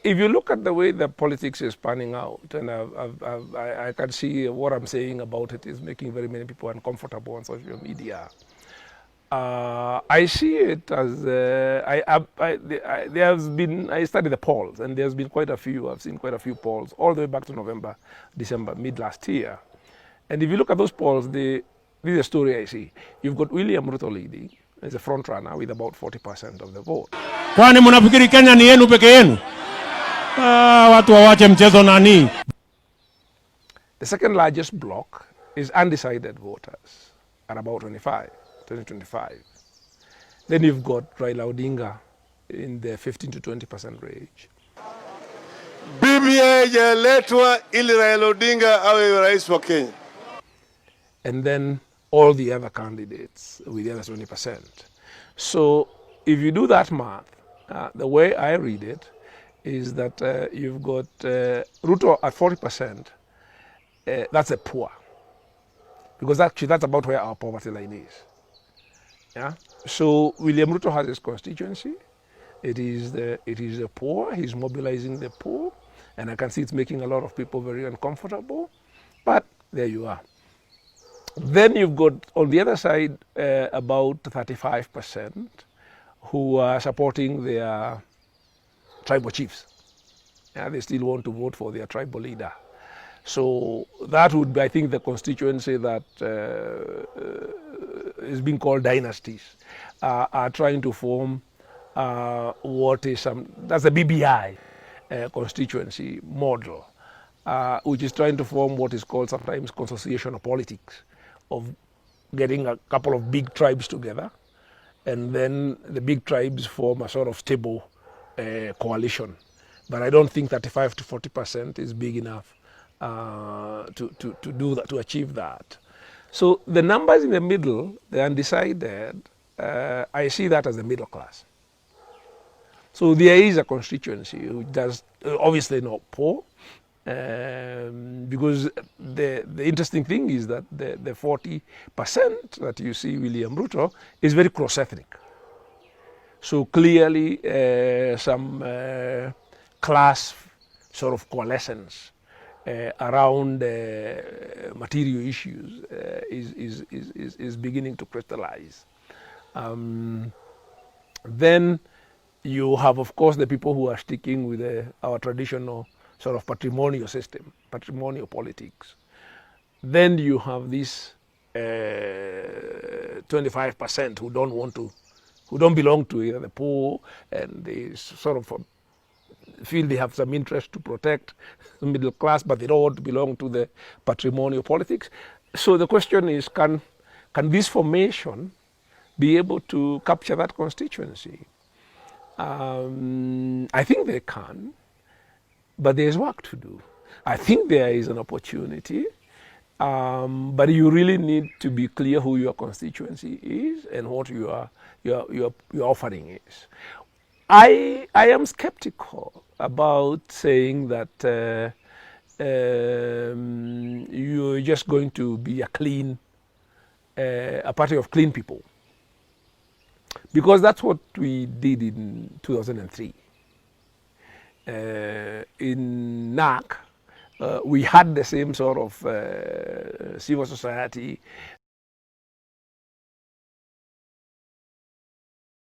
if you look at the way the politics is panning out, and I can see what I'm saying about it is making very many people uncomfortable on social media. I see it as there has been. I studied the polls, and there's been quite a few. I've seen quite a few polls all the way back to November, December, mid last year. And if you look at those polls, this is a story I see. You've got William Ruto leading as a front runner with about 40% of the vote. Kwani mnafikiri Kenya ni yenu peke yenu? Watu wawache mchezo nani. The second largest block is undecided voters at about 25. Then you've got Raila Odinga in the 15 to 20% range. BBI haijaletwa ili Raila Odinga awe rais wa Kenya. And then all the other candidates with the other 20%. So if you do that math, the way I read it is that you've got Ruto at 40%. That's a poor, because actually that's about where our poverty line is. Yeah. So William Ruto has his constituency. It is the poor. He's mobilizing the poor, and I can see it's making a lot of people very uncomfortable. But there you are. Then you've got on the other side about 35% who are supporting their tribal chiefs. Yeah, they still want to vote for their tribal leader. So that would be, I think, the constituency that is being called dynasties are trying to form what is that's a BBI constituency model, which is trying to form what is called sometimes consociational politics, of getting a couple of big tribes together, and then the big tribes form a sort of stable coalition. But I don't think 35 to 40% is big enough to do that, to achieve that. So the numbers in the middle, the undecided, I see that as the middle class. So there is a constituency which does obviously not poor, because the interesting thing is that the 40% that you see William Ruto is very cross-ethnic. So clearly some class sort of coalescence around material issues is beginning to crystallize. Then you have, of course, the people who are sticking with our traditional sort of patrimonial system, patrimonial politics. Then you have this 25% who don't belong to either the poor, and they sort of feel they have some interest to protect the middle class, but they don't want to belong to the patrimonial politics. So the question is, can this formation be able to capture that constituency? I think they can, but there's work to do. I think there is an opportunity, but you really need to be clear who your constituency is and what your offering is. I am skeptical about saying that you're just going to be a party of clean people, because that's what we did in 2003. In NAC, we had the same sort of civil society